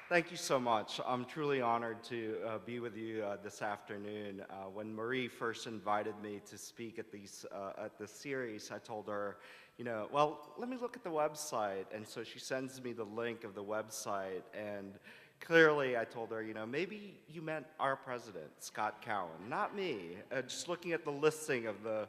Thank you so much. I'm truly honored to be with you this afternoon. When Marie first invited me to speak at this series, I told her, well, let me look at the website. And so she sends me the link of the website, and clearly I told her, maybe you meant our president, Scott Cowan, not me. Just looking at the listing of the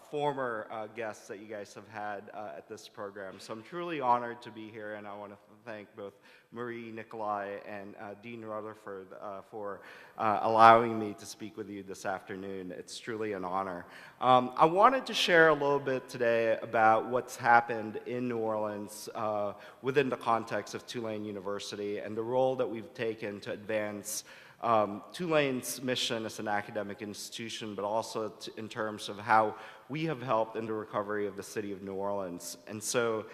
former guests that you guys have had at this program. So I'm truly honored to be here, and I want to thank both Marie, Nikolai, and Dean Rutherford for allowing me to speak with you this afternoon. It's truly an honor. I wanted to share a little bit today about what's happened in New Orleans within the context of Tulane University and the role that we've taken to advance Tulane's mission as an academic institution, but also in terms of how we have helped in the recovery of the city of New Orleans. And so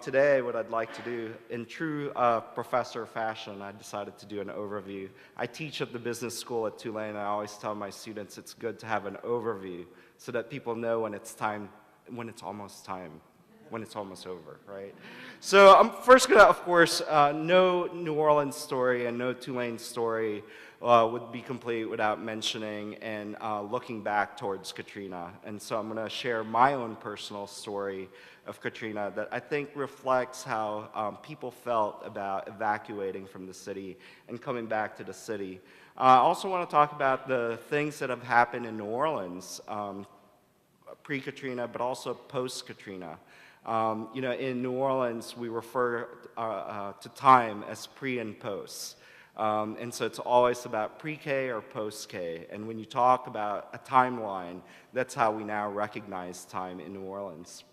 today what I'd like to do, in true professor fashion, I decided to do an overview. I teach at the business school at Tulane, and I always tell my students it's good to have an overview so that people know when it's almost over, right? So I'm first gonna, of course, no New Orleans story and no Tulane story would be complete without mentioning and looking back towards Katrina. And so I'm gonna share my own personal story of Katrina that I think reflects how people felt about evacuating from the city and coming back to the city. I also wanna talk about the things that have happened in New Orleans pre-Katrina, but also post-Katrina. In New Orleans, we refer to time as pre and post. And so it's always about pre-K or post-K. And when you talk about a timeline, that's how we now recognize time in New Orleans.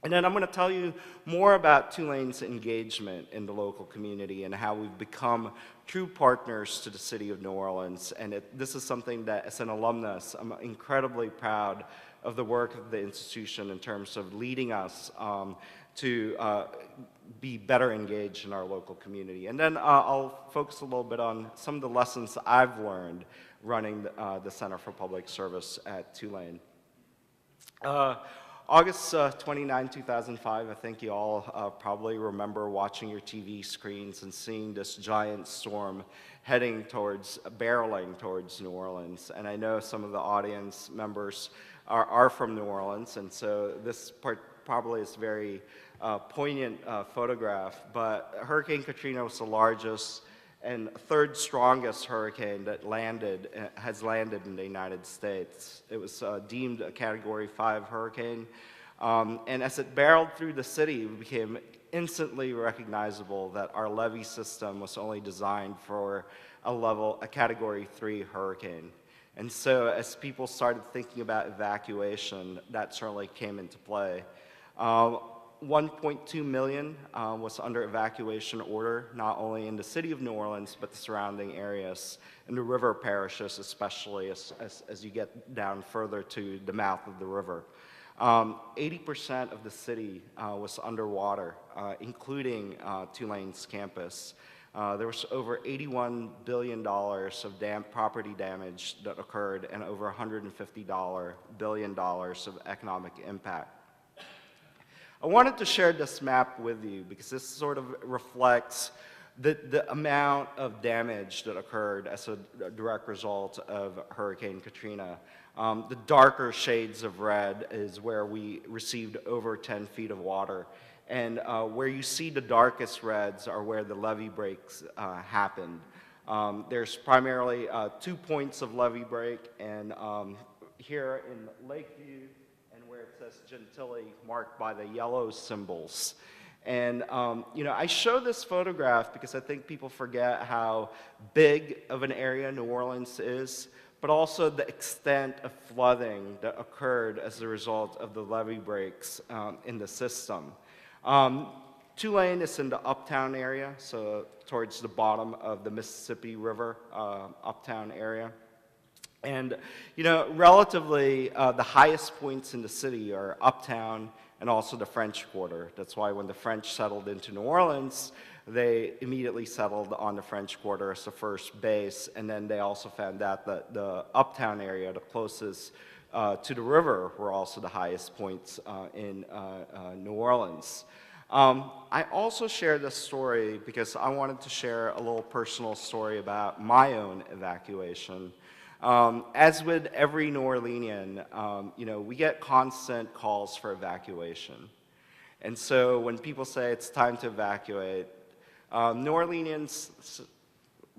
And then I'm going to tell you more about Tulane's engagement in the local community and how we've become true partners to the city of New Orleans. And this is something that, as an alumnus, I'm incredibly proud of the work of the institution in terms of leading us to be better engaged in our local community. And then I'll focus a little bit on some of the lessons I've learned running the Center for Public Service at Tulane. August 29, 2005, I think you all probably remember watching your TV screens and seeing this giant storm barreling towards New Orleans. And I know some of the audience members are from New Orleans, and so this probably is a very poignant photograph, but Hurricane Katrina was the largest and third strongest hurricane that has landed in the United States. It was deemed a Category 5 hurricane, and as it barreled through the city, it became instantly recognizable that our levee system was only designed for a Category 3 hurricane. And so as people started thinking about evacuation, that certainly came into play. 1.2 million was under evacuation order, not only in the city of New Orleans, but the surrounding areas, and the river parishes, especially as you get down further to the mouth of the river. 80% of the city was underwater, including Tulane's campus. There was over $81 billion of property damage that occurred and over $150 billion of economic impact. I wanted to share this map with you because this sort of reflects the amount of damage that occurred as a direct result of Hurricane Katrina. The darker shades of red is where we received over 10 feet of water. And where you see the darkest reds are where the levee breaks happened. There's primarily 2 points of levee break, and here in Lakeview, and where it says Gentilly, marked by the yellow symbols. And I show this photograph because I think people forget how big of an area New Orleans is, but also the extent of flooding that occurred as a result of the levee breaks in the system. Tulane is in the uptown area, so towards the bottom of the Mississippi River uptown area. And, relatively, the highest points in the city are uptown and also the French Quarter. That's why when the French settled into New Orleans, they immediately settled on the French Quarter as the first base, and then they also found out that the uptown area, the closest to the river, were also the highest points in New Orleans. I also share this story because I wanted to share a little personal story about my own evacuation. As with every New Orleanian, we get constant calls for evacuation. And so when people say it's time to evacuate, New Orleanians,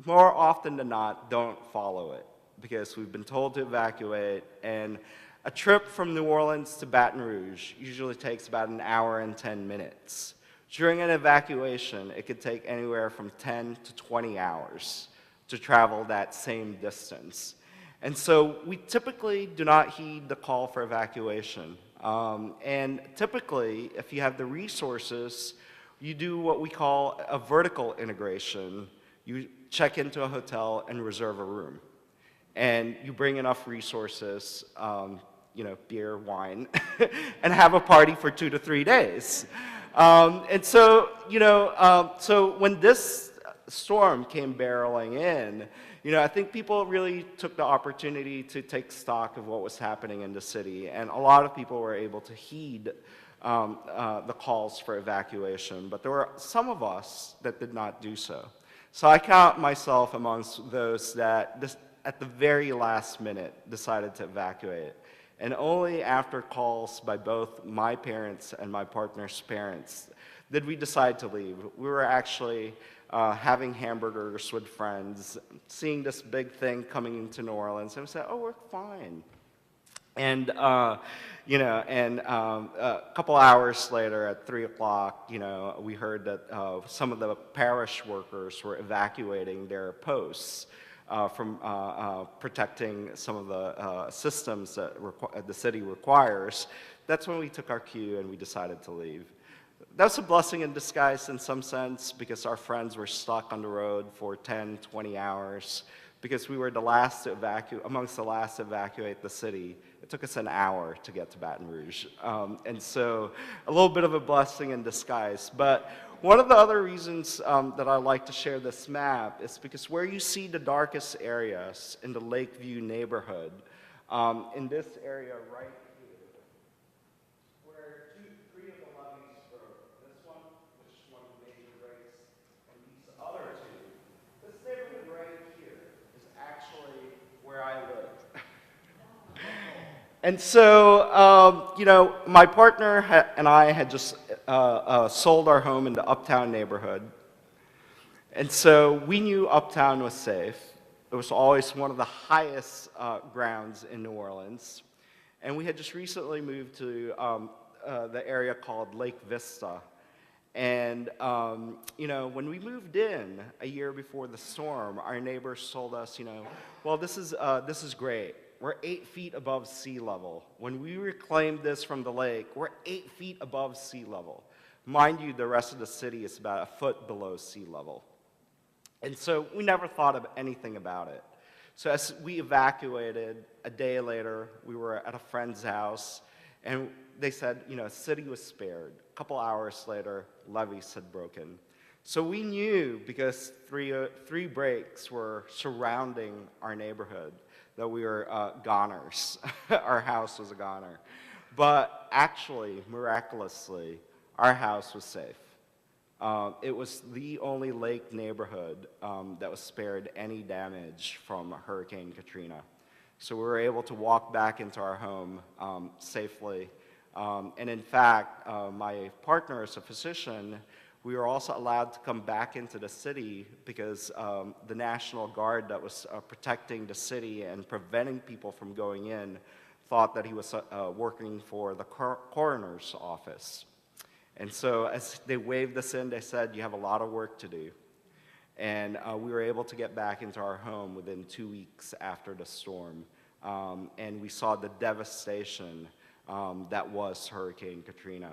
more often than not, don't follow it because we've been told to evacuate, and a trip from New Orleans to Baton Rouge usually takes about an hour and 10 minutes. During an evacuation, it could take anywhere from 10 to 20 hours to travel that same distance. And so we typically do not heed the call for evacuation. And typically, if you have the resources, you do what we call a vertical integration. You check into a hotel and reserve a room. And you bring enough resources, beer, wine, and have a party for 2 to 3 days. And so, so when this storm came barreling in, I think people really took the opportunity to take stock of what was happening in the city, and a lot of people were able to heed the calls for evacuation, but there were some of us that did not do so. So I count myself amongst those that at the very last minute decided to evacuate. And only after calls by both my parents and my partner's parents did we decide to leave. We were actually having hamburgers with friends, seeing this big thing coming into New Orleans, and we said, oh, we're fine. And, a couple hours later at 3 o'clock, we heard that some of the parish workers were evacuating their posts from protecting some of the systems that the city requires. That's when we took our cue and we decided to leave. That was a blessing in disguise in some sense because our friends were stuck on the road for 10, 20 hours because we were the last to amongst the last to evacuate the city. It took us an hour to get to Baton Rouge. And so a little bit of a blessing in disguise. But one of the other reasons that I like to share this map is because where you see the darkest areas in the Lakeview neighborhood, in this area right here, where three of the levees broke, this one, which is one of the major breaks, and these other two, this neighborhood right here is actually where I live. And so, my partner and I had just sold our home in the Uptown neighborhood. And so we knew Uptown was safe. It was always one of the highest grounds in New Orleans. And we had just recently moved to the area called Lake Vista. And, when we moved in a year before the storm, our neighbors told us, well, this is great. We're 8 feet above sea level. When we reclaimed this from the lake, we're 8 feet above sea level. Mind you, the rest of the city is about a foot below sea level. And so we never thought of anything about it. So as we evacuated, a day later, we were at a friend's house, and they said, city was spared. A couple hours later, levees had broken. So we knew, because three breaks were surrounding our neighborhood, that we were goners. Our house was a goner. But actually, miraculously, our house was safe. It was the only lake neighborhood that was spared any damage from Hurricane Katrina. So we were able to walk back into our home safely. And in fact, my partner as a physician, we were also allowed to come back into the city because the National Guard that was protecting the city and preventing people from going in thought that he was working for the coroner's office. And so as they waved us in, they said, you have a lot of work to do. And we were able to get back into our home within 2 weeks after the storm. And we saw the devastation that was Hurricane Katrina.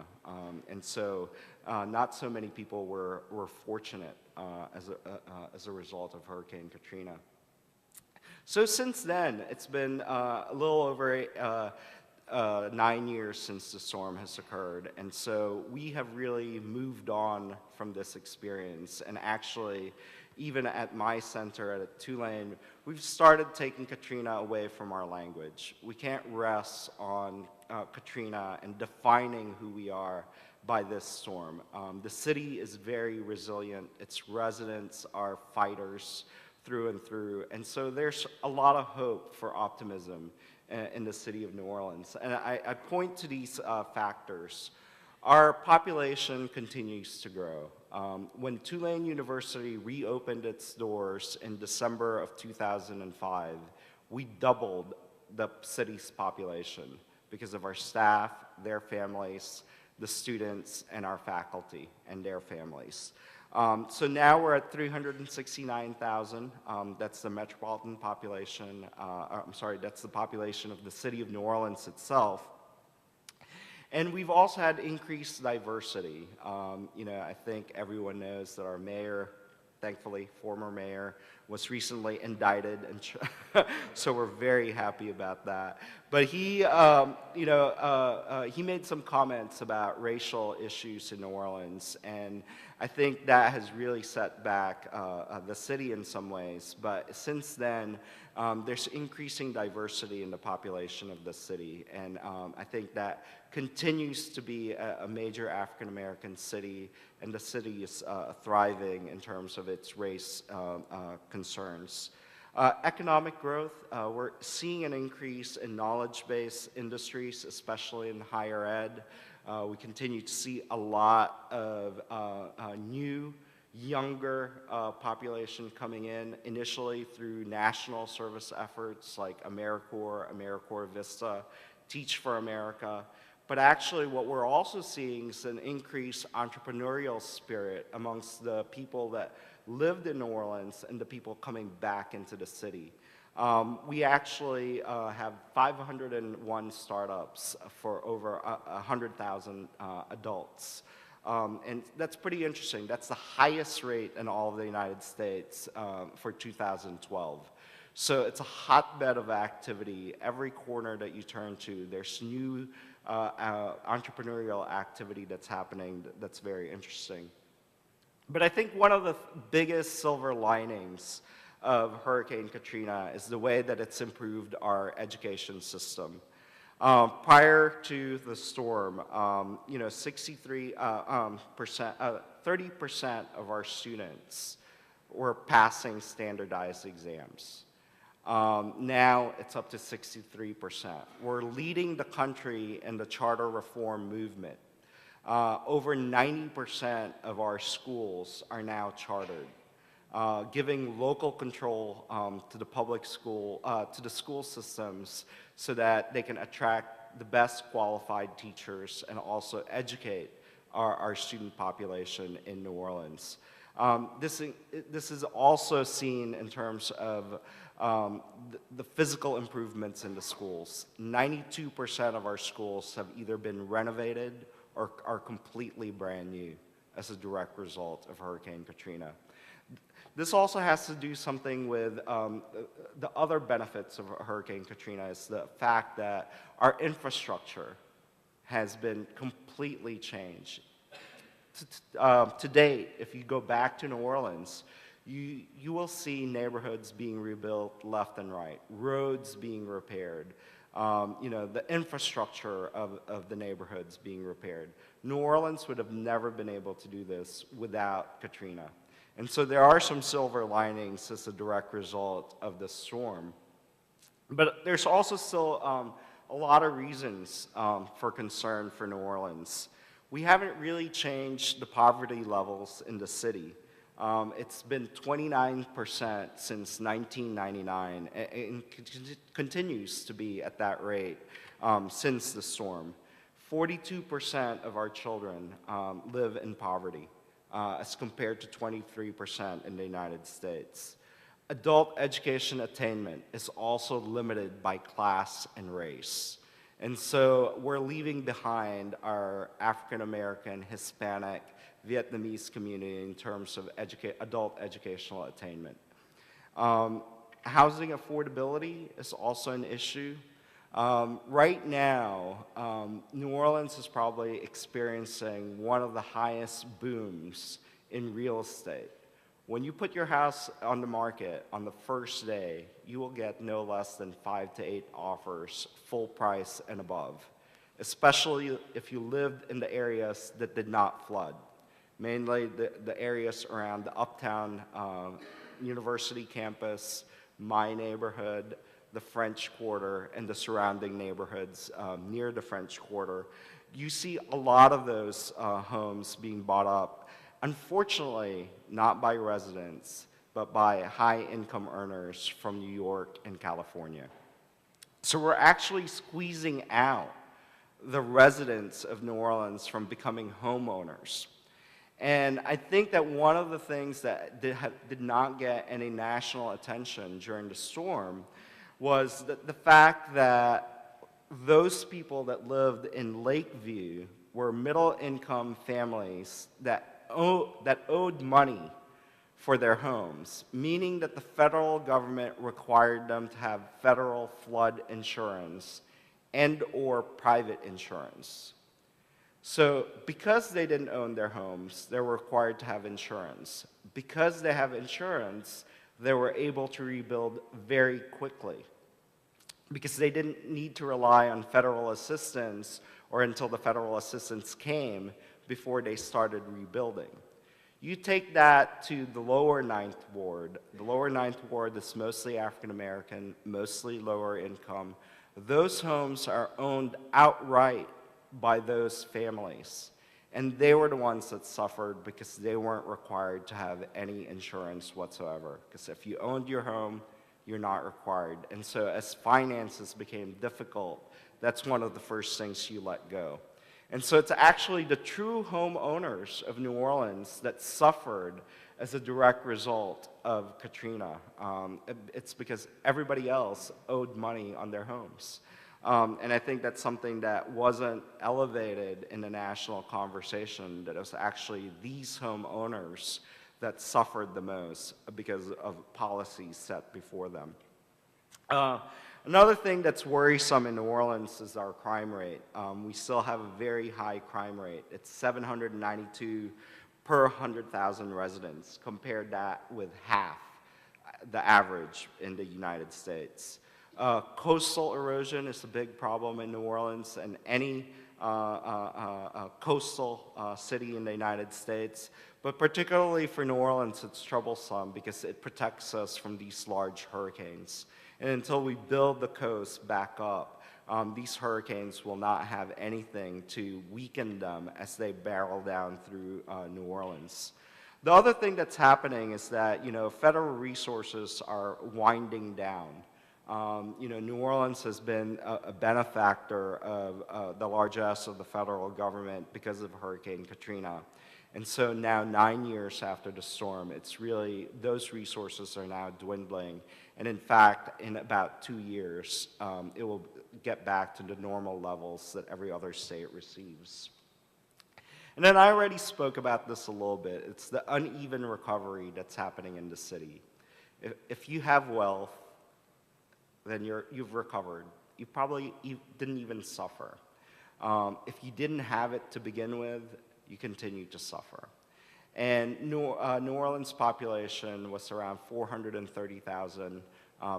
And so not so many people were fortunate as a result of Hurricane Katrina. So since then, it's been a little over 9 years since the storm has occurred. And so we have really moved on from this experience. And actually, even at my center at Tulane, we've started taking Katrina away from our language. We can't rest on Katrina and defining who we are by this storm. The city is very resilient. Its residents are fighters through and through. And so there's a lot of hope for optimism in the city of New Orleans. And I point to these factors. Our population continues to grow. When Tulane University reopened its doors in December of 2005, we doubled the city's population because of our staff, their families, the students, and our faculty and their families. So now we're at 369,000. That's the metropolitan population. I'm sorry, that's the population of the city of New Orleans itself. And we've also had increased diversity. I think everyone knows that our mayor, thankfully, former mayor, was recently indicted, and so we're very happy about that. But he made some comments about racial issues in New Orleans, and I think that has really set back the city in some ways. But since then, there's increasing diversity in the population of the city, and I think that continues to be a major African American city, and the city is thriving in terms of its race concerns. Economic growth, we're seeing an increase in knowledge-based industries, especially in higher ed. We continue to see a lot of new, younger population coming in, initially through national service efforts like AmeriCorps Vista, Teach for America. But actually what we're also seeing is an increased entrepreneurial spirit amongst the people that lived in New Orleans and the people coming back into the city. We actually have 501 startups for over 100,000 adults. And that's pretty interesting. That's the highest rate in all of the United States for 2012. So it's a hotbed of activity. Every corner that you turn to, there's new entrepreneurial activity that's happening that's very interesting. But I think one of the biggest silver linings of Hurricane Katrina is the way that it's improved our education system. Prior to the storm, 30% of our students were passing standardized exams. Now it's up to 63%. We're leading the country in the charter reform movement. Over 90% of our schools are now chartered, giving local control to the public school, to the school systems, so that they can attract the best qualified teachers and also educate our student population in New Orleans. This is also seen in terms of the physical improvements in the schools. 92% of our schools have either been renovated or are completely brand new as a direct result of Hurricane Katrina. This also has to do something with the other benefits of Hurricane Katrina is the fact that our infrastructure has been completely changed. To date, if you go back to New Orleans, you will see neighborhoods being rebuilt left and right, roads being repaired, the infrastructure of the neighborhoods being repaired. New Orleans would have never been able to do this without Katrina. And so there are some silver linings as a direct result of the storm. But there's also still a lot of reasons for concern for New Orleans. We haven't really changed the poverty levels in the city. It's been 29% since 1999 and continues to be at that rate since the storm. 42% of our children live in poverty as compared to 23% in the United States. Adult education attainment is also limited by class and race. And so we're leaving behind our African American, Hispanic, Vietnamese community in terms of adult educational attainment. Housing affordability is also an issue. Right now, New Orleans is probably experiencing one of the highest booms in real estate. When you put your house on the market on the first day, you will get no less than 5 to 8 offers, full price and above. especially if you lived in the areas that did not flood, mainly the areas around the Uptown University campus, my neighborhood, the French Quarter, and the surrounding neighborhoods near the French Quarter. You see a lot of those homes being bought up, unfortunately, not by residents, but by high-income earners from New York and California. So we're actually squeezing out the residents of New Orleans from becoming homeowners. And I think that one of the things that did not get any national attention during the storm was the fact that those people that lived in Lakeview were middle-income families that owed money for their homes, meaning that the federal government required them to have federal flood insurance and/or private insurance. So because they didn't own their homes, they were required to have insurance. Because they have insurance, they were able to rebuild very quickly, because they didn't need to rely on federal assistance or until the federal assistance came before they started rebuilding. You take that to the lower Ninth Ward. The lower Ninth Ward is mostly African American, mostly lower income. Those homes are owned outright by those families. And they were the ones that suffered because they weren't required to have any insurance whatsoever. Because if you owned your home, you're not required. And so as finances became difficult, that's one of the first things you let go. And so it's actually the true homeowners of New Orleans that suffered as a direct result of Katrina. It's because everybody else owed money on their homes. And I think that's something that wasn't elevated in the national conversation, that it was actually these homeowners that suffered the most because of policies set before them. Another thing that's worrisome in New Orleans is our crime rate. We still have a very high crime rate. It's 792 per 100,000 residents. Compared that with half the average in the United States. Coastal erosion is a big problem in New Orleans, and any coastal city in the United States. But particularly for New Orleans, it's troublesome because it protects us from these large hurricanes. And until we build the coast back up, these hurricanes will not have anything to weaken them as they barrel down through New Orleans. The other thing that's happening is that, federal resources are winding down. New Orleans has been a benefactor of the largesse of the federal government because of Hurricane Katrina. And so now, 9 years after the storm, it's really, those resources are now dwindling. And in fact, in about 2 years, it will get back to the normal levels that every other state receives. And then I already spoke about this a little bit. It's the uneven recovery that's happening in the city. If you have wealth, then you've recovered. You probably didn't even suffer. If you didn't have it to begin with, you continue to suffer. And New Orleans' population was around 430,000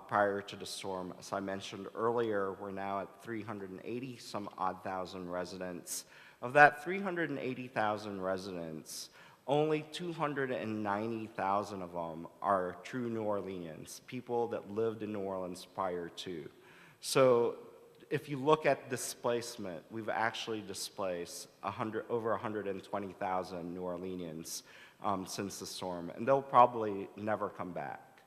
prior to the storm. As I mentioned earlier, we're now at 380 some odd thousand residents. Of that 380,000 residents, only 290,000 of them are true New Orleanians, people that lived in New Orleans prior to. So if you look at displacement, we've actually displaced over 120,000 New Orleanians since the storm, and they'll probably never come back.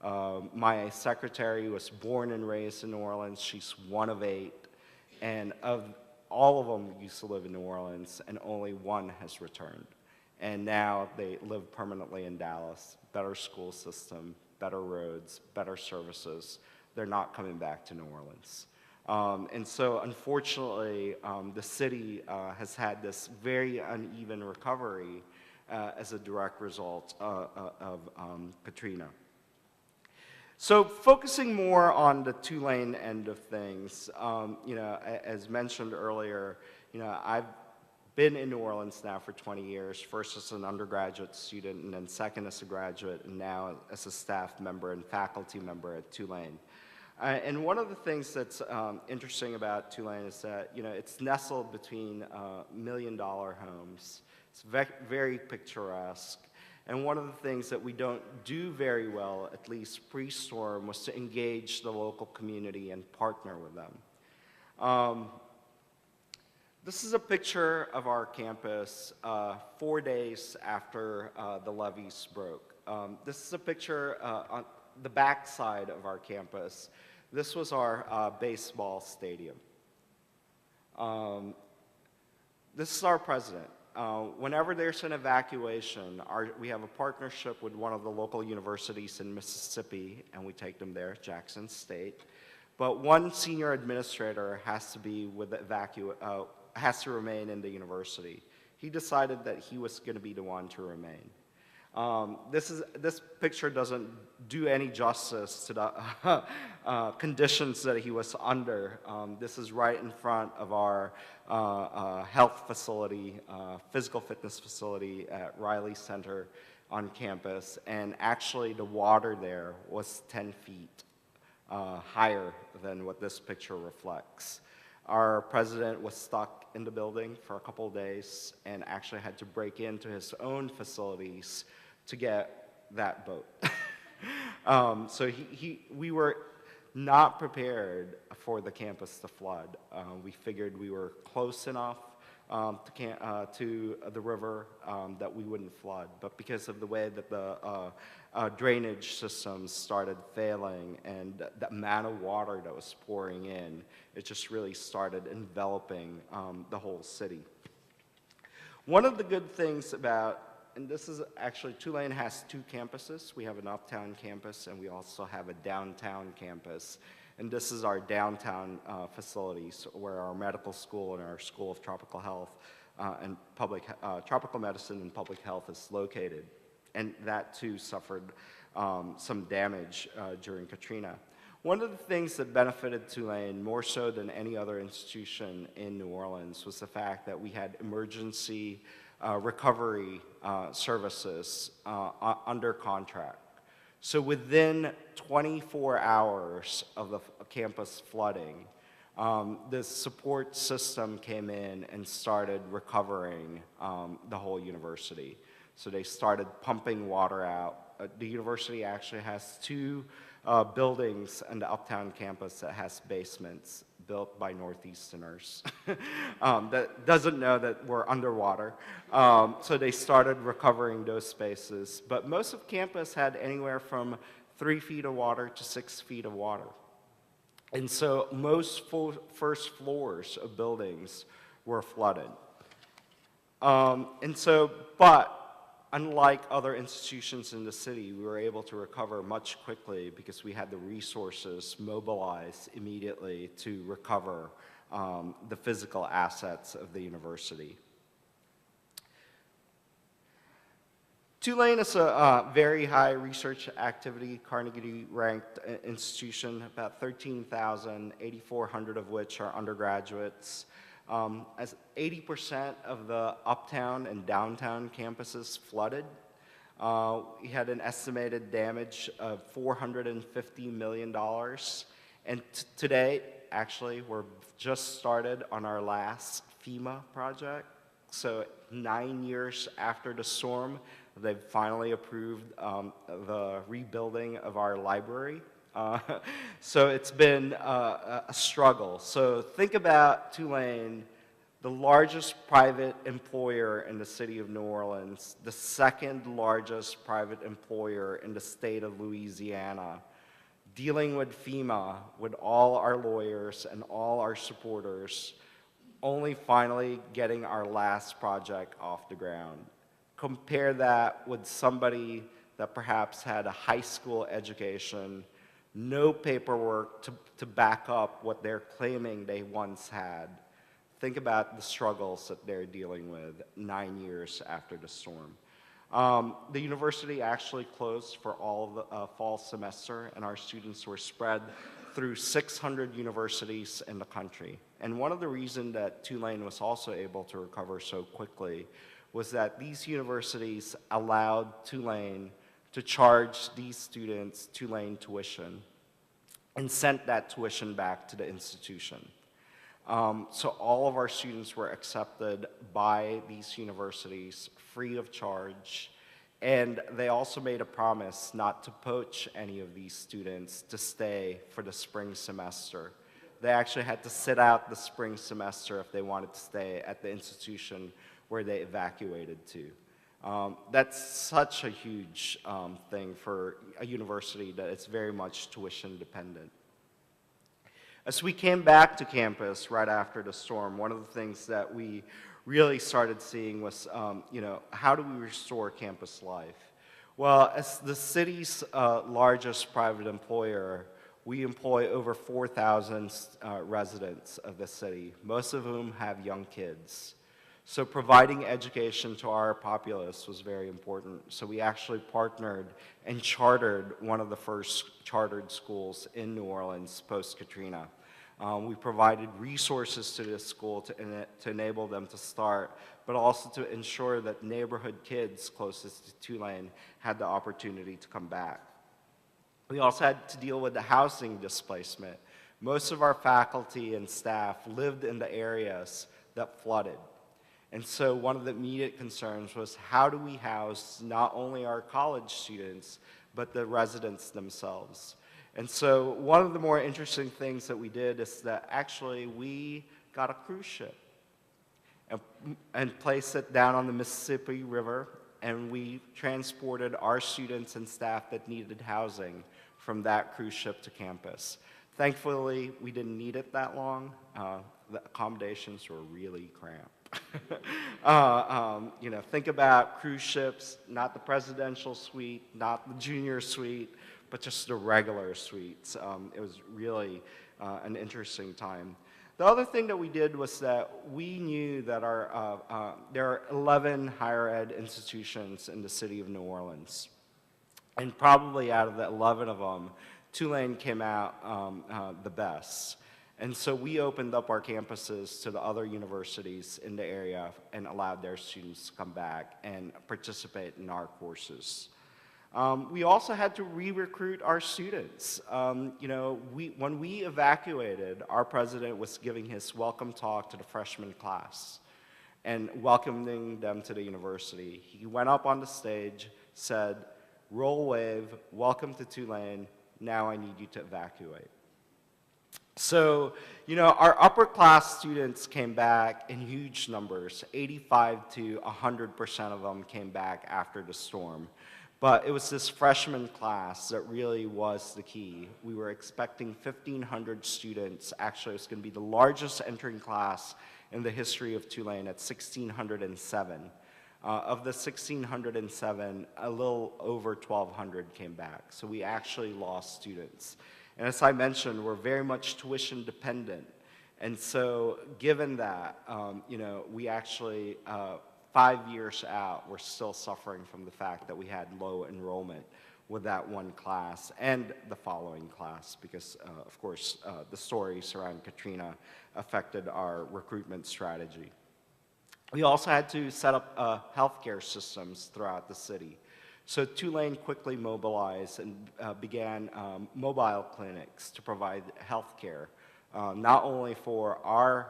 My secretary was born and raised in New Orleans. She's one of 8, and of all of them used to live in New Orleans, and only one has returned. And now they live permanently in Dallas. Better school system, better roads, better services. They're not coming back to New Orleans. And so, unfortunately, the city has had this very uneven recovery as a direct result of Katrina. So, focusing more on the Tulane end of things, as mentioned earlier, I've been in New Orleans now for 20 years, first as an undergraduate student, and then second as a graduate, and now as a staff member and faculty member at Tulane. And one of the things that's interesting about Tulane is that, it's nestled between million-dollar homes. It's very picturesque. And one of the things that we don't do very well, at least pre-storm, was to engage the local community and partner with them. This is a picture of our campus 4 days after the levees broke. This is a picture on the back side of our campus. This was our baseball stadium. This is our president. Whenever there's an evacuation, we have a partnership with one of the local universities in Mississippi, and we take them there, Jackson State. But one senior administrator has to be with has to remain in the university. He decided that he was going to be the one to remain. This picture doesn't do any justice to the conditions that he was under. This is right in front of our health facility, physical fitness facility at Riley Center on campus, and actually the water there was 10 feet higher than what this picture reflects. Our president was stuck in the building for a couple of days and actually had to break into his own facilities to get that boat. So we were not prepared for the campus to flood. We figured we were close enough to the river that we wouldn't flood. But because of the way that the drainage systems started failing and the amount of water that was pouring in, it just really started enveloping the whole city. One of the good things about, and this is actually, Tulane has 2 campuses. We have an uptown campus and we also have a downtown campus. And this is our downtown facilities where our medical school and our School of Tropical Health and Tropical Medicine and Public Health is located. And that too suffered some damage during Katrina. One of the things that benefited Tulane more so than any other institution in New Orleans was the fact that we had emergency recovery services under contract. So within 24 hours of the campus flooding, the support system came in and started recovering the whole university. So they started pumping water out. The university actually has 2 buildings on the uptown campus that has basements built by Northeasterners that doesn't know that we're underwater. So they started recovering those spaces. But most of campus had anywhere from 3 feet of water to 6 feet of water. And so most first floors of buildings were flooded. But unlike other institutions in the city, we were able to recover much quickly because we had the resources mobilized immediately to recover the physical assets of the university. Tulane is a very high research activity, Carnegie-ranked institution, about 13,000, 8,400 of which are undergraduates. As 80% of the uptown and downtown campuses flooded. We had an estimated damage of $450 million. And today, actually, we're just started on our last FEMA project. So 9 years after the storm, they've finally approved the rebuilding of our library. So it's been a struggle. So think about Tulane, the largest private employer in the city of New Orleans, the second largest private employer in the state of Louisiana, dealing with FEMA, with all our lawyers and all our supporters, only finally getting our last project off the ground. Compare that with somebody that perhaps had a high school education, no paperwork to back up what they're claiming they once had. Think about the struggles that they're dealing with 9 years after the storm. The university actually closed for all of the fall semester, and our students were spread through 600 universities in the country. And one of the reasons that Tulane was also able to recover so quickly was that these universities allowed Tulane to charge these students Tulane tuition. and sent that tuition back to the institution. So all of our students were accepted by these universities free of charge, and they also made a promise not to poach any of these students to stay for the spring semester. They actually had to sit out the spring semester if they wanted to stay at the institution where they evacuated to. That's such a huge thing for a university that it's very much tuition dependent. As we came back to campus right after the storm, one of the things that we really started seeing was, how do we restore campus life? Well, as the city's largest private employer, we employ over 4,000 residents of the city, most of whom have young kids. So providing education to our populace was very important. So we actually partnered and chartered one of the first chartered schools in New Orleans post-Katrina. We provided resources to this school to enable them to start, but also to ensure that neighborhood kids closest to Tulane had the opportunity to come back. We also had to deal with the housing displacement. Most of our faculty and staff lived in the areas that flooded. And so one of the immediate concerns was, how do we house not only our college students, but the residents themselves? And so one of the more interesting things that we did is that actually we got a cruise ship and placed it down on the Mississippi River, and we transported our students and staff that needed housing from that cruise ship to campus. Thankfully, we didn't need it that long. The accommodations were really cramped. Think about cruise ships, not the presidential suite, not the junior suite, but just the regular suites. It was really an interesting time. The other thing that we did was that we knew that there are 11 higher ed institutions in the city of New Orleans. And probably out of the 11 of them, Tulane came out the best. And so we opened up our campuses to the other universities in the area and allowed their students to come back and participate in our courses. We also had to re-recruit our students. When we evacuated, our president was giving his welcome talk to the freshman class and welcoming them to the university. He went up on the stage, said, "Roll wave, welcome to Tulane, now I need you to evacuate." So, our upper class students came back in huge numbers. 85 to 100% of them came back after the storm. But it was this freshman class that really was the key. We were expecting 1,500 students. Actually, it was going to be the largest entering class in the history of Tulane at 1,607. Of the 1,607, a little over 1,200 came back. So we actually lost students. And as I mentioned, we're very much tuition dependent. And so given that, we actually, 5 years out, we're still suffering from the fact that we had low enrollment with that one class and the following class because, of course, the stories around Katrina affected our recruitment strategy. We also had to set up healthcare systems throughout the city. So Tulane quickly mobilized and began mobile clinics to provide health care, not only for our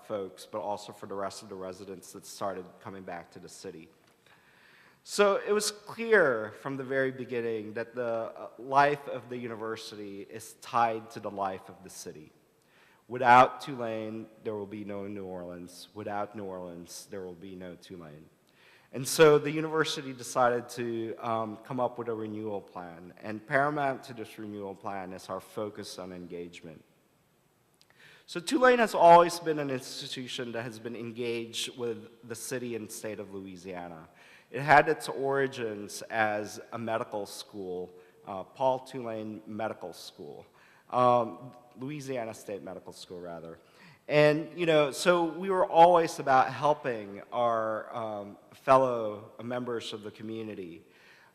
folks, but also for the rest of the residents that started coming back to the city. So it was clear from the very beginning that the life of the university is tied to the life of the city. Without Tulane, there will be no New Orleans. Without New Orleans, there will be no Tulane. And so the university decided to come up with a renewal plan. And paramount to this renewal plan is our focus on engagement. So Tulane has always been an institution that has been engaged with the city and state of Louisiana. It had its origins as a medical school, Paul Tulane Medical School, Louisiana State Medical School, rather. And, so we were always about helping our fellow members of the community.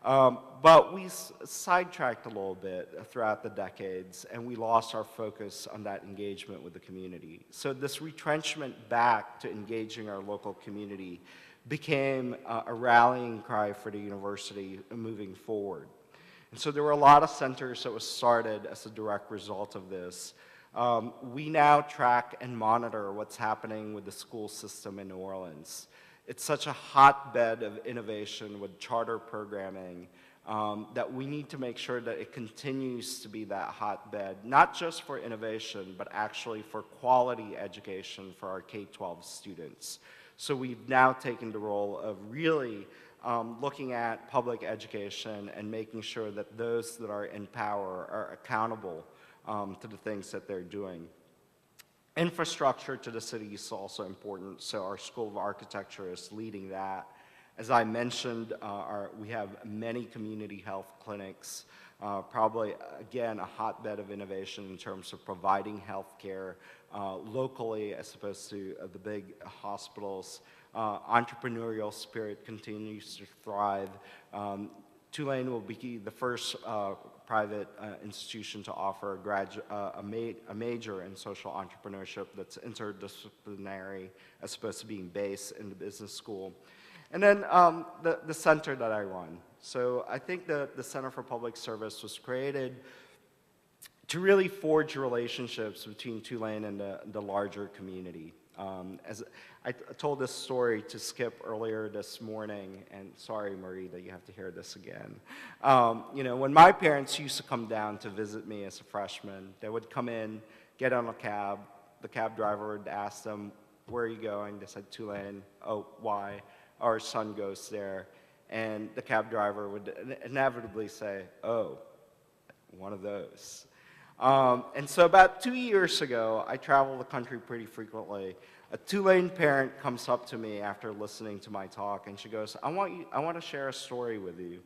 But we sidetracked a little bit throughout the decades, and we lost our focus on that engagement with the community. So this retrenchment back to engaging our local community became a rallying cry for the university moving forward. And so there were a lot of centers that was started as a direct result of this. We now track and monitor what's happening with the school system in New Orleans. It's such a hotbed of innovation with charter programming that we need to make sure that it continues to be that hotbed, not just for innovation, but actually for quality education for our K-12 students. So we've now taken the role of really looking at public education and making sure that those that are in power are accountable to the things that they're doing. Infrastructure to the city is also important, so our School of Architecture is leading that. As I mentioned, we have many community health clinics, probably, again, a hotbed of innovation in terms of providing health care locally as opposed to the big hospitals. Entrepreneurial spirit continues to thrive. Tulane will be the first private institution to offer a major in social entrepreneurship that's interdisciplinary as opposed to being based in the business school. And then the center that I run. So I think the Center for Public Service was created to really forge relationships between Tulane and the larger community. As I told this story to Skip earlier this morning, and sorry, Marie, that you have to hear this again. You know, when my parents used to come down to visit me as a freshman, they would come in, get on a cab. The cab driver would ask them, "Where are you going?" They said, "Tulane." "Oh, why?" "Our son goes there." And the cab driver would inevitably say, "Oh, one of those." And so about 2 years ago, I travel the country pretty frequently. A Tulane parent comes up to me after listening to my talk, and she goes, I want to share a story with you.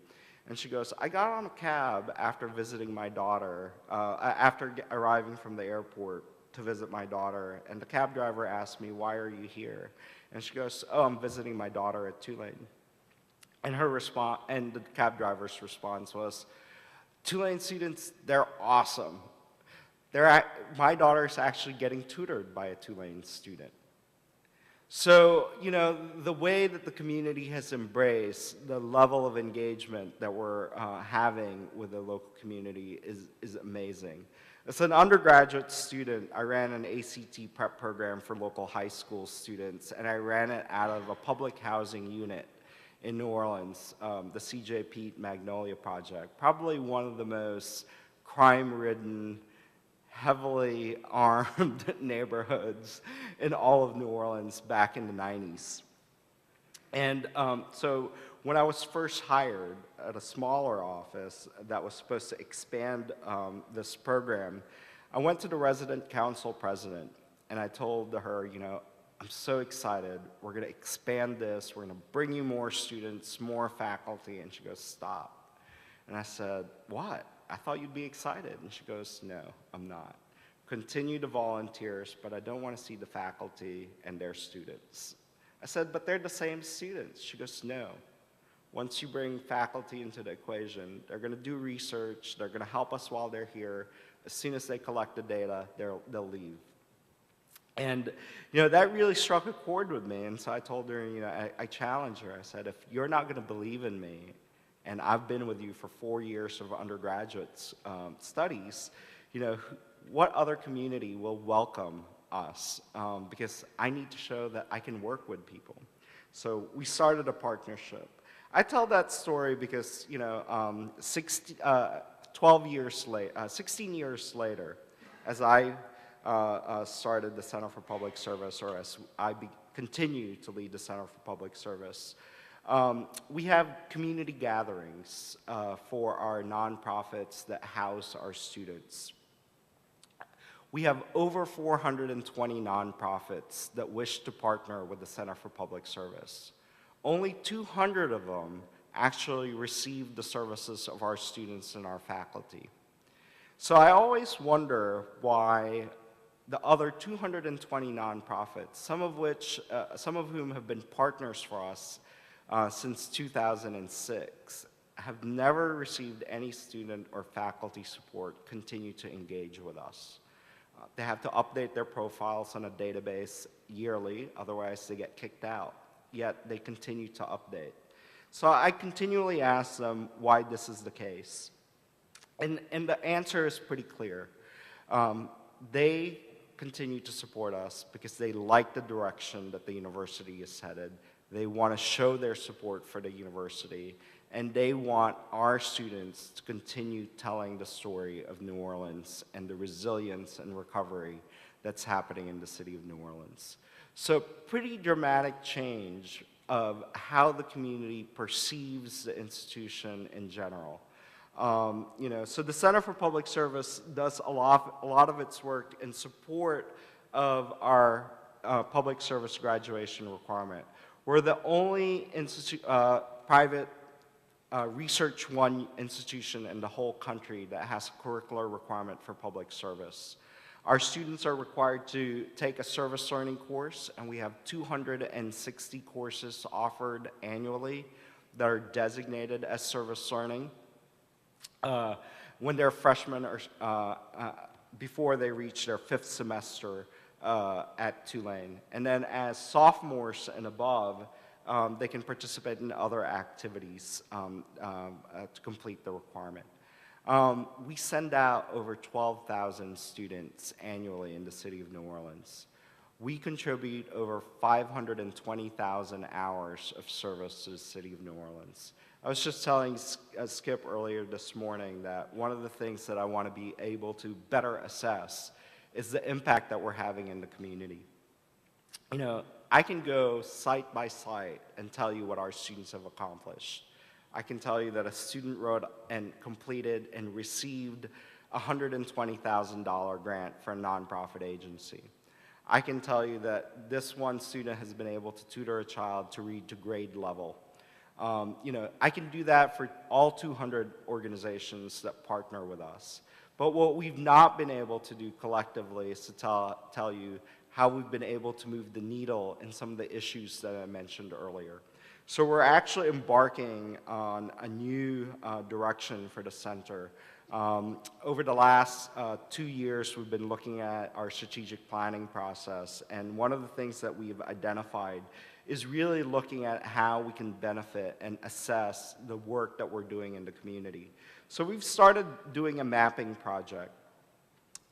And she goes, "I got on a cab after visiting my daughter, after arriving from the airport to visit my daughter, and the cab driver asked me, 'Why are you here?' And she goes, 'Oh, I'm visiting my daughter at Tulane.'" And her response, and the cab driver's response was, "Tulane students, they're awesome. My daughter's actually getting tutored by a Tulane student." So, you know, the way that the community has embraced the level of engagement that we're having with the local community is amazing. As an undergraduate student, I ran an ACT prep program for local high school students, and I ran it out of a public housing unit in New Orleans, the C.J. Pete Magnolia Project, probably one of the most crime-ridden, heavily armed neighborhoods in all of New Orleans back in the 90s. And so when I was first hired at a smaller office that was supposed to expand this program, I went to the resident council president and I told her, you know, "I'm so excited. We're going to expand this. We're going to bring you more students, more faculty." And she goes, "Stop." And I said, "What? I thought you'd be excited." And she goes, "No, I'm not. Continue to volunteers, but I don't want to see the faculty and their students." I said, "But they're the same students." She goes, "No. Once you bring faculty into the equation, they're going to do research, they're going to help us while they're here. As soon as they collect the data, they'll leave." And, you know, that really struck a chord with me. And so I told her, you know, I challenged her. I said, "If you're not going to believe in me, and I've been with you for 4 years of undergraduate studies, you know, what other community will welcome us? Because I need to show that I can work with people." So we started a partnership. I tell that story because, you know, 16 years later, as I started the Center for Public Service, or as I continue to lead the Center for Public Service, we have community gatherings for our nonprofits that house our students. We have over 420 nonprofits that wish to partner with the Center for Public Service. Only 200 of them actually receive the services of our students and our faculty. So I always wonder why the other 220 nonprofits, some of whom have been partners for us since 2006, have never received any student or faculty support, continue to engage with us. They have to update their profiles on a database yearly, otherwise they get kicked out, yet they continue to update. So I continually ask them why this is the case. And the answer is pretty clear. They continue to support us because they like the direction that the university is headed. They want to show their support for the university, and they want our students to continue telling the story of New Orleans and the resilience and recovery that's happening in the city of New Orleans. So pretty dramatic change of how the community perceives the institution in general. So the Center for Public Service does a lot of its work in support of our public service graduation requirement. We're the only private Research One institution in the whole country that has a curricular requirement for public service. Our students are required to take a service learning course, and we have 260 courses offered annually that are designated as service learning when they're freshmen or before they reach their 5th semester at Tulane. And then as sophomores and above, they can participate in other activities to complete the requirement. We send out over 12,000 students annually in the city of New Orleans. We contribute over 520,000 hours of service to the city of New Orleans. I was just telling Skip earlier this morning that one of the things that I want to be able to better assess is the impact that we're having in the community. You know, I can go site by site and tell you what our students have accomplished. I can tell you that a student wrote and completed and received a $120,000 grant for a nonprofit agency. I can tell you that this one student has been able to tutor a child to read to grade level. I can do that for all 200 organizations that partner with us. But what we've not been able to do collectively is to tell you how we've been able to move the needle in some of the issues that I mentioned earlier. So we're actually embarking on a new direction for the center. Over the last 2 years, we've been looking at our strategic planning process, and one of the things that we've identified is really looking at how we can benefit and assess the work that we're doing in the community. So we've started doing a mapping project.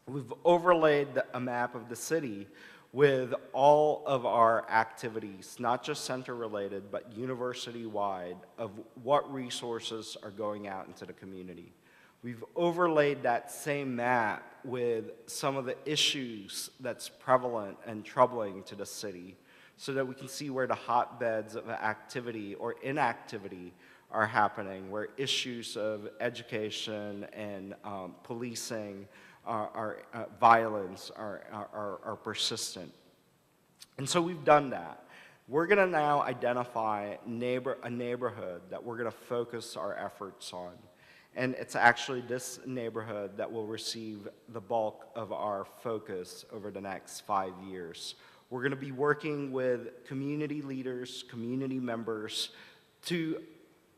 We've overlaid a map of the city with all of our activities, not just center-related, but university-wide, of what resources are going out into the community. We've overlaid that same map with some of the issues that's prevalent and troubling to the city, so that we can see where the hotbeds of activity or inactivity are happening, where issues of education and policing, violence are persistent. And so we've done that. We're going to now identify a neighborhood that we're going to focus our efforts on. And it's actually this neighborhood that will receive the bulk of our focus over the next 5 years. We're going to be working with community leaders, community members, to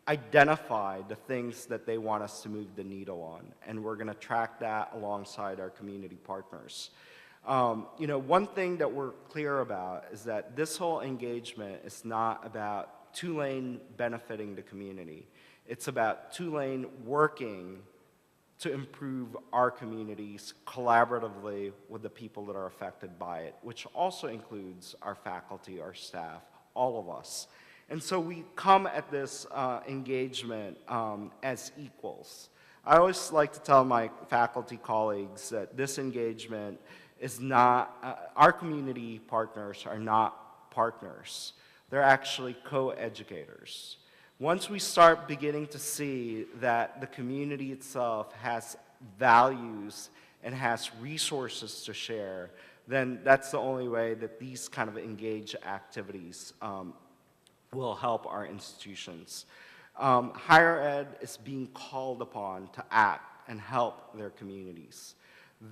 identify the things that they want us to move the needle on, and we're going to track that alongside our community partners. One thing that we're clear about is that this whole engagement is not about Tulane benefiting the community. It's about Tulane working to improve our communities collaboratively with the people that are affected by it, which also includes our faculty, our staff, all of us. And so we come at this engagement as equals. I always like to tell my faculty colleagues that this engagement is not, our community partners are not partners. They're actually co-educators. Once we start beginning to see that the community itself has values and has resources to share, then that's the only way that these kind of engaged activities will help our institutions. Higher ed is being called upon to act and help their communities.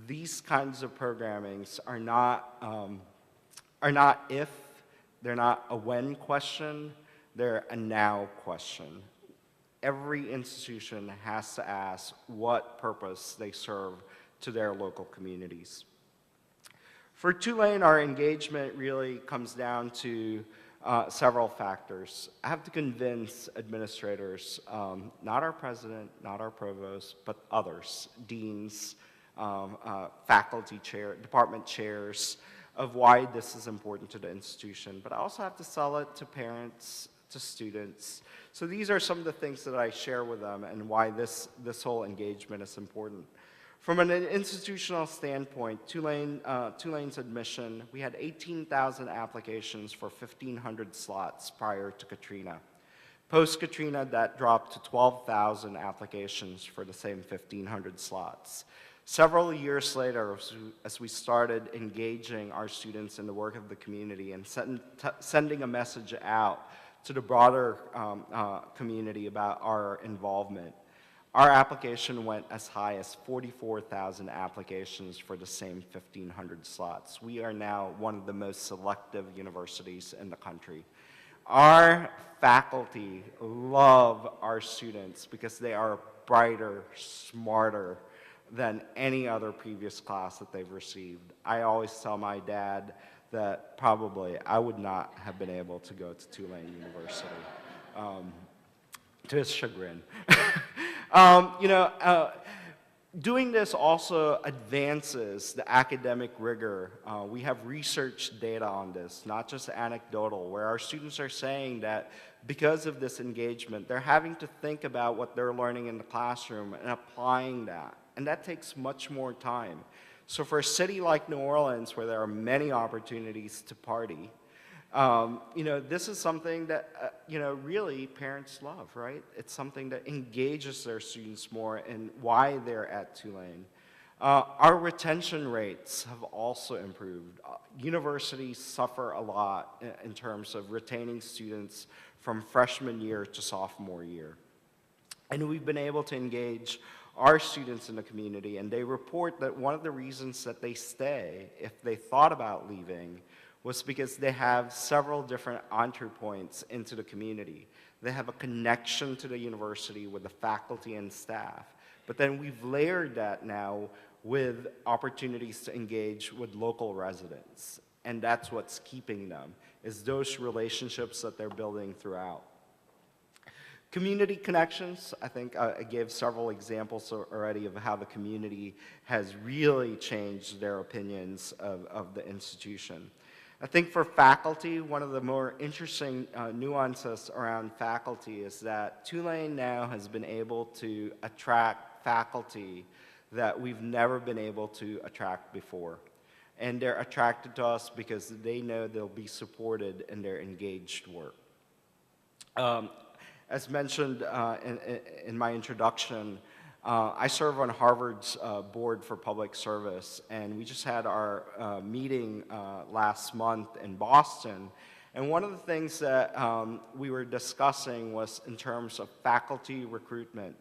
These kinds of programmings are not if, they're not a when question, they're a now question. Every institution has to ask what purpose they serve to their local communities. For Tulane, our engagement really comes down to several factors. I have to convince administrators, not our president, not our provost, but others, deans, faculty chair, department chairs, of why this is important to the institution. But I also have to sell it to parents, to students. So these are some of the things that I share with them and why this whole engagement is important. From an institutional standpoint, Tulane's admission, we had 18,000 applications for 1,500 slots prior to Katrina. Post-Katrina, that dropped to 12,000 applications for the same 1,500 slots. Several years later, as we started engaging our students in the work of the community and sending a message out to the broader community about our involvement, our application went as high as 44,000 applications for the same 1,500 slots. We are now one of the most selective universities in the country. Our faculty love our students because they are brighter, smarter than any other previous class that they've received. I always tell my dad that probably I would not have been able to go to Tulane University, to his chagrin. Doing this also advances the academic rigor. We have research data on this, not just anecdotal, where our students are saying that because of this engagement, they're having to think about what they're learning in the classroom and applying that. And that takes much more time. So for a city like New Orleans, where there are many opportunities to party, this is something that, really parents love, right? It's something that engages their students more in why they're at Tulane. Our retention rates have also improved. Universities suffer a lot in terms of retaining students from freshman year to sophomore year. And we've been able to engage our students in the community, and they report that one of the reasons that they stay, if they thought about leaving, was because they have several different entry points into the community. They have a connection to the university with the faculty and staff. But then we've layered that now with opportunities to engage with local residents. And that's what's keeping them, is those relationships that they're building throughout. Community connections, I think I gave several examples already of how the community has really changed their opinions of the institution. I think for faculty, one of the more interesting nuances around faculty is that Tulane now has been able to attract faculty that we've never been able to attract before. And they're attracted to us because they know they'll be supported in their engaged work. As mentioned in my introduction, I serve on Harvard's board for public service, and we just had our meeting last month in Boston. And one of the things that we were discussing was in terms of faculty recruitment.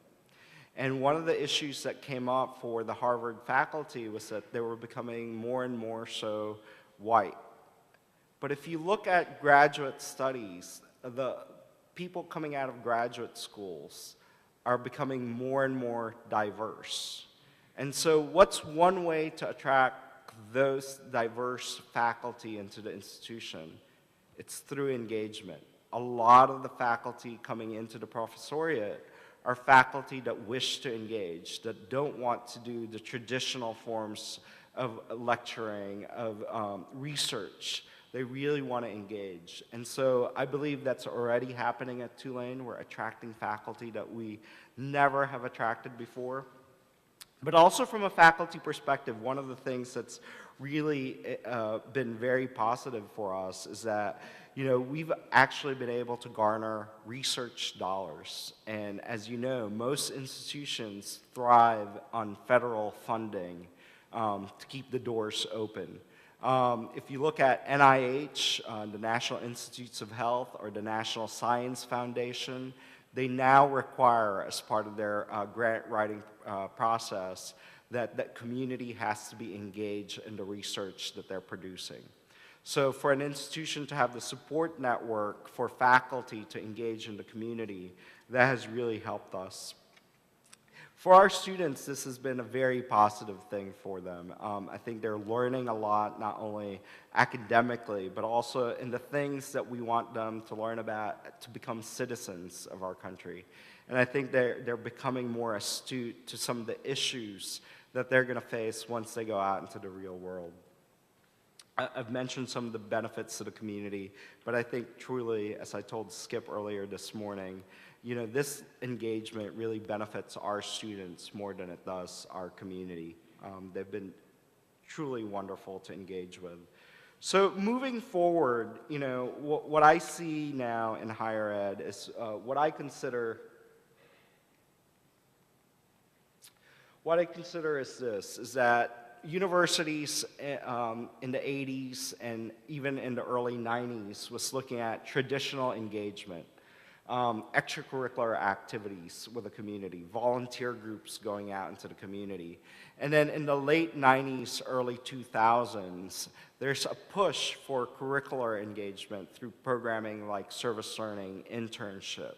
And one of the issues that came up for the Harvard faculty was that they were becoming more and more so white. But if you look at graduate studies, the people coming out of graduate schools are becoming more and more diverse. And so what's one way to attract those diverse faculty into the institution? It's through engagement. A lot of the faculty coming into the professoriate are faculty that wish to engage, that don't want to do the traditional forms of lecturing, of research. They really want to engage. And so I believe that's already happening at Tulane. We're attracting faculty that we never have attracted before. But also from a faculty perspective, one of the things that's really been very positive for us is that we've actually been able to garner research dollars. And as you know, most institutions thrive on federal funding to keep the doors open. If you look at NIH, the National Institutes of Health, or the National Science Foundation, they now require, as part of their grant writing process, that community has to be engaged in the research that they're producing. So for an institution to have the support network for faculty to engage in the community, that has really helped us. For our students, this has been a very positive thing for them. I think they're learning a lot, not only academically, but also in the things that we want them to learn about to become citizens of our country. And I think they're becoming more astute to some of the issues that they're going to face once they go out into the real world. I've mentioned some of the benefits to the community, but I think truly, as I told Skip earlier this morning, this engagement really benefits our students more than it does our community. They've been truly wonderful to engage with. So moving forward, what I see now in higher ed is what I consider is this, is that universities in the 80s and even in the early 90s was looking at traditional engagement, extracurricular activities with the community, volunteer groups going out into the community. And then in the late 90s, early 2000s, there's a push for curricular engagement through programming like service learning, internship.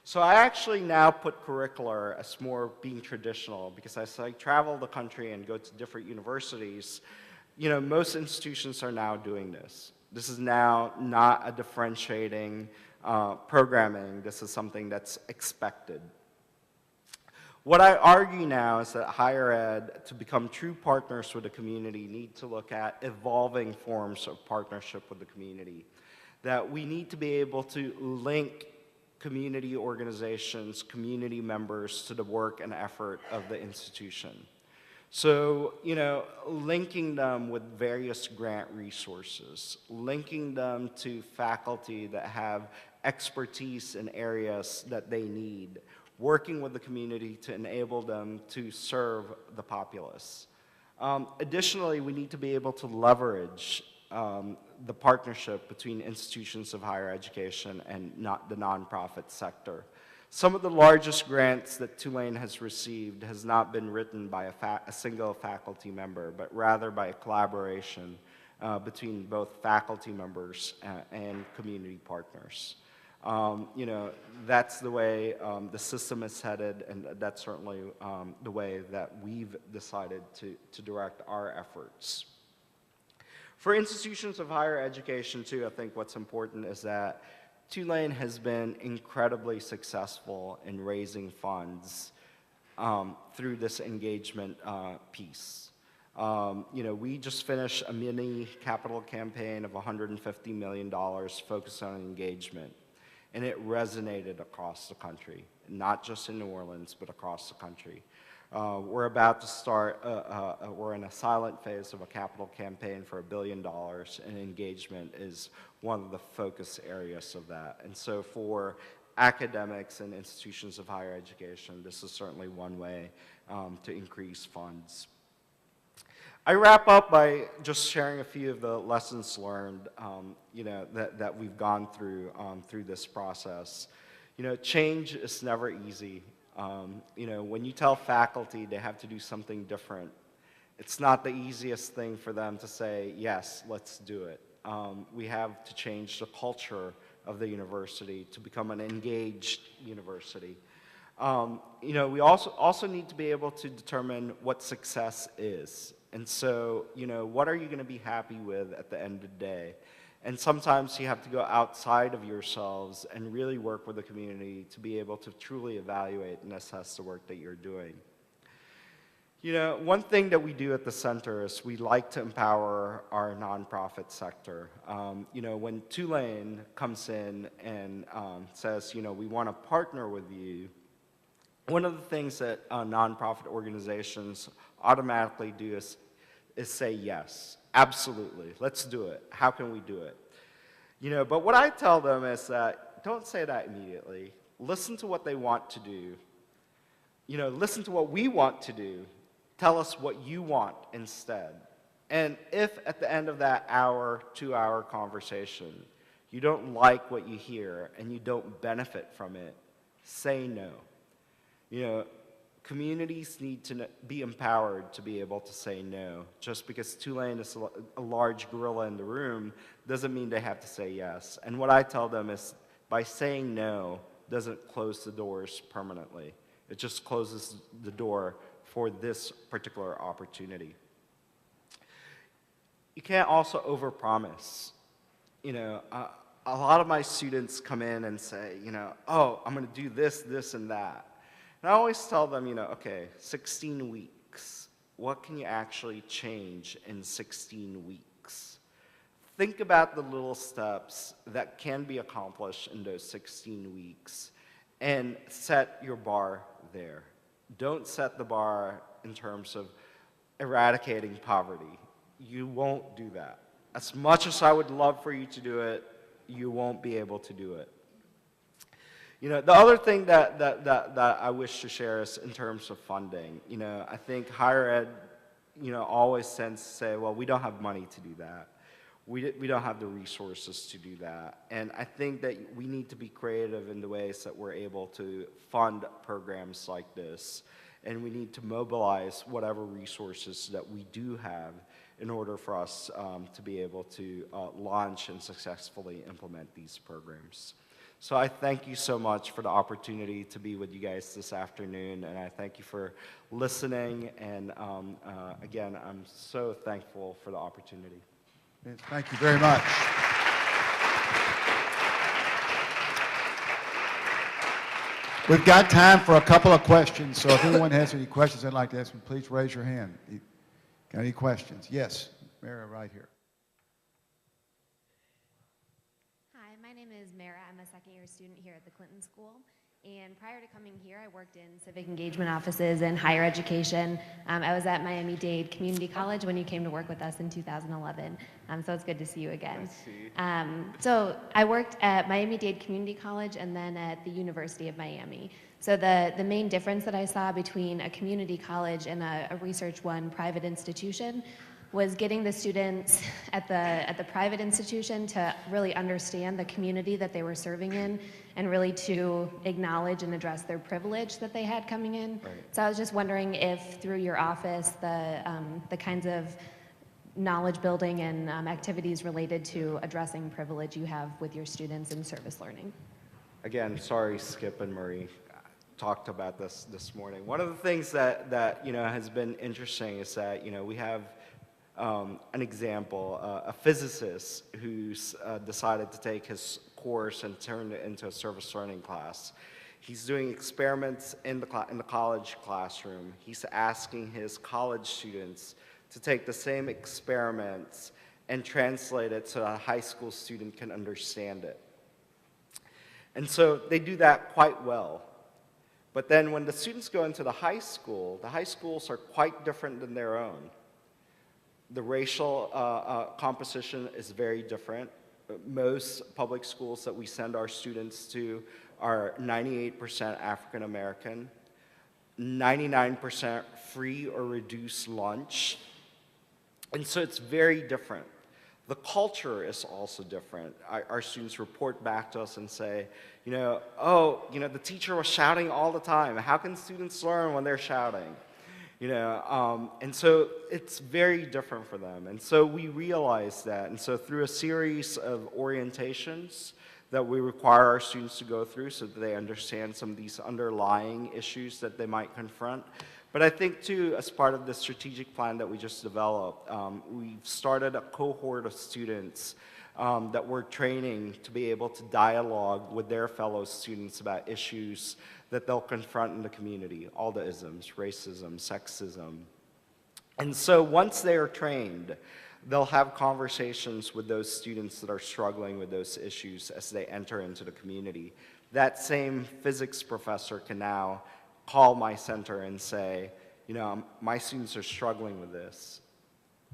So I actually now put curricular as more being traditional, because as I travel the country and go to different universities, most institutions are now doing this. This is now not a differentiating programming. This is something that's expected. What I argue now is that higher ed, to become true partners with the community, need to look at evolving forms of partnership with the community. That we need to be able to link community organizations, community members to the work and effort of the institution. So, linking them with various grant resources, linking them to faculty that have expertise in areas that they need, working with the community to enable them to serve the populace. Additionally, we need to be able to leverage the partnership between institutions of higher education and the nonprofit sector. Some of the largest grants that Tulane has received has not been written by a single faculty member, but rather by a collaboration between both faculty members and community partners. That's the way the system is headed, and that's certainly the way that we've decided to direct our efforts. For institutions of higher education, too, I think what's important is that Tulane has been incredibly successful in raising funds through this engagement piece. We just finished a mini capital campaign of $150 million focused on engagement, and it resonated across the country, not just in New Orleans, but across the country. We're about to start, we're in a silent phase of a capital campaign for $1 billion, and engagement is one of the focus areas of that. And so for academics and institutions of higher education, this is certainly one way to increase funds. I wrap up by just sharing a few of the lessons learned, that we've gone through this process. Change is never easy. When you tell faculty they have to do something different, it's not the easiest thing for them to say, yes, let's do it. We have to change the culture of the university to become an engaged university. We also need to be able to determine what success is. And so, what are you going to be happy with at the end of the day? And sometimes you have to go outside of yourselves and really work with the community to be able to truly evaluate and assess the work that you're doing. One thing that we do at the center is we like to empower our nonprofit sector. When Tulane comes in and says, we want to partner with you, one of the things that nonprofit organizations automatically do is say yes. Absolutely, let's do it. How can we do it? But what I tell them is that don't say that immediately. Listen to what they want to do. Listen to what we want to do. Tell us what you want instead. And if at the end of that hour, 2-hour conversation, you don't like what you hear and you don't benefit from it, say no. Communities need to be empowered to be able to say no. Just because Tulane is a large gorilla in the room doesn't mean they have to say yes. And what I tell them is by saying no doesn't close the doors permanently. It just closes the door for this particular opportunity. You can't also overpromise. A lot of my students come in and say, oh, I'm going to do this, this, and that. And I always tell them, okay, 16 weeks. What can you actually change in 16 weeks? Think about the little steps that can be accomplished in those 16 weeks and set your bar there. Don't set the bar in terms of eradicating poverty. You won't do that. As much as I would love for you to do it, you won't be able to do it. The other thing that I wish to share is in terms of funding. I think higher ed, always tends to say, well, we don't have money to do that. We don't have the resources to do that. And I think that we need to be creative in the ways that we're able to fund programs like this. And we need to mobilize whatever resources that we do have in order for us to be able to launch and successfully implement these programs. So I thank you so much for the opportunity to be with you guys this afternoon, and I thank you for listening, and again, I'm so thankful for the opportunity. Thank you very much. We've got time for a couple of questions, so if anyone has any questions they'd like to ask me, please raise your hand. Got any questions? Yes, Mara, right here. Hi, my name is Mara. I'm a second-year student here at the Clinton School. And prior to coming here, I worked in civic engagement offices and higher education. I was at Miami-Dade Community College when you came to work with us in 2011. So it's good to see you again. So I worked at Miami-Dade Community College and then at the University of Miami. So the main difference that I saw between a community college and a Research One private institution was getting the students at the private institution to really understand the community that they were serving in and really to acknowledge and address their privilege that they had coming in. Right. So I was just wondering if through your office the kinds of knowledge building and activities related to addressing privilege you have with your students in service learning. Again, sorry, Skip and Marie talked about this morning. One of the things that has been interesting is that we have an example, a physicist who's decided to take his course and turn it into a service learning class. He's doing experiments in the college classroom. He's asking his college students to take the same experiments and translate it so a high school student can understand it. And so they do that quite well. But then when the students go into the high schools are quite different than their own. The racial composition is very different. Most public schools that we send our students to are 98% African American, 99% free or reduced lunch. And so it's very different. The culture is also different. Our students report back to us and say, the teacher was shouting all the time. How can students learn when they're shouting? And so it's very different for them. And so we realize that. And so through a series of orientations that we require our students to go through so that they understand some of these underlying issues that they might confront. But I think, too, as part of the strategic plan that we just developed, we've started a cohort of students that we're training to be able to dialogue with their fellow students about issues that they'll confront in the community, all the isms, racism, sexism. And so once they are trained, they'll have conversations with those students that are struggling with those issues as they enter into the community. That same physics professor can now call my center and say, my students are struggling with this.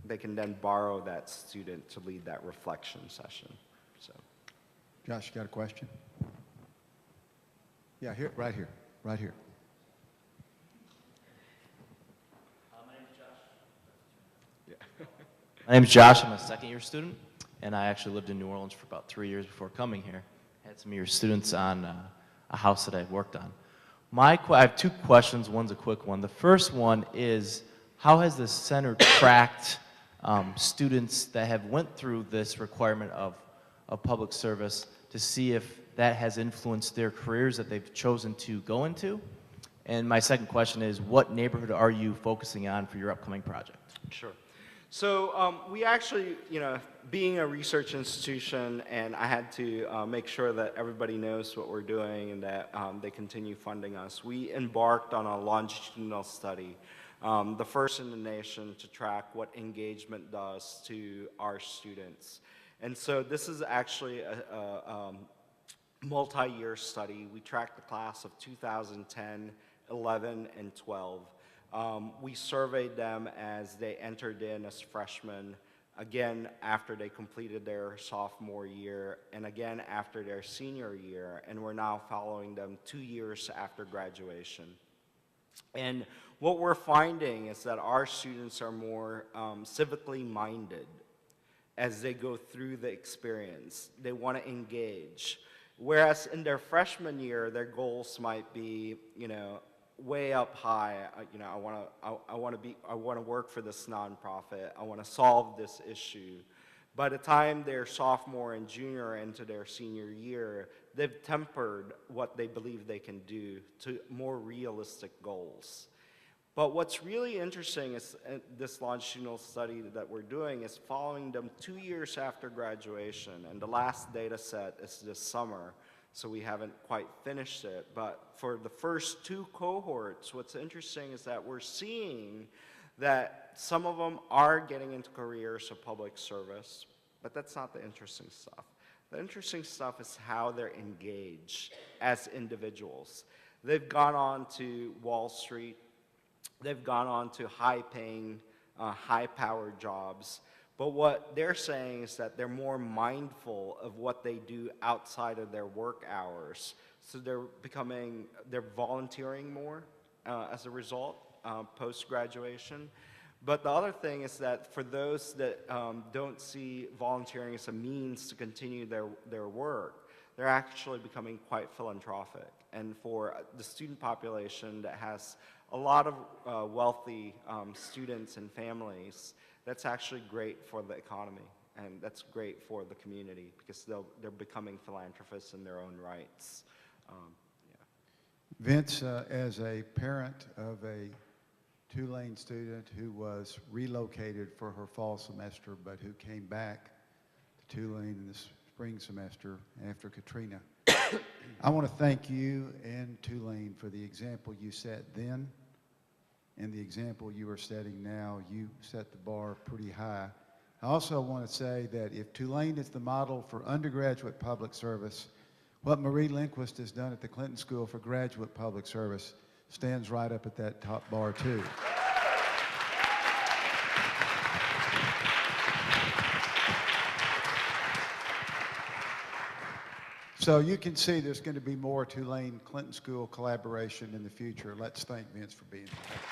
They can then borrow that student to lead that reflection session. So, Josh, you got a question? Yeah, here, right here. My name is Josh. My name is Josh. I'm a second-year student, and I actually lived in New Orleans for about 3 years before coming here. I had some of your students on a house that I've worked on. I have two questions. One's a quick one. The first one is, how has the center tracked students that have went through this requirement of public service to see if that has influenced their careers that they've chosen to go into? And my second question is, what neighborhood are you focusing on for your upcoming project? Sure. So we actually, being a research institution, and I had to make sure that everybody knows what we're doing and that they continue funding us, we embarked on a longitudinal study, the first in the nation to track what engagement does to our students. And so this is actually a multi-year study. We tracked the class of 2010, 11, and 12. We surveyed them as they entered in as freshmen, again after they completed their sophomore year, and again after their senior year, and we're now following them 2 years after graduation. And what we're finding is that our students are more civically minded as they go through the experience. They want to engage. Whereas in their freshman year, their goals might be, way up high. I want to work for this nonprofit. I want to solve this issue. By the time they're sophomore and junior into their senior year, they've tempered what they believe they can do to more realistic goals. But what's really interesting is this longitudinal study that we're doing is following them 2 years after graduation, and the last data set is this summer, so we haven't quite finished it. But for the first 2 cohorts, what's interesting is that we're seeing that some of them are getting into careers of public service, but that's not the interesting stuff. The interesting stuff is how they're engaged as individuals. They've gone on to Wall Street. They've gone on to high-paying, high-powered jobs. But what they're saying is that they're more mindful of what they do outside of their work hours. So they're volunteering more as a result, post-graduation. But the other thing is that for those that don't see volunteering as a means to continue their work, they're actually becoming quite philanthropic. And for the student population that has a lot of wealthy students and families, that's actually great for the economy, and that's great for the community because they're becoming philanthropists in their own rights. Vince, as a parent of a Tulane student who was relocated for her fall semester but who came back to Tulane in the spring semester after Katrina, I want to thank you and Tulane for the example you set then and the example you are setting now. You set the bar pretty high. I also want to say that if Tulane is the model for undergraduate public service, what Marie Lindquist has done at the Clinton School for graduate public service stands right up at that top bar too. So you can see there's going to be more Tulane-Clinton School collaboration in the future. Let's thank Vince for being here.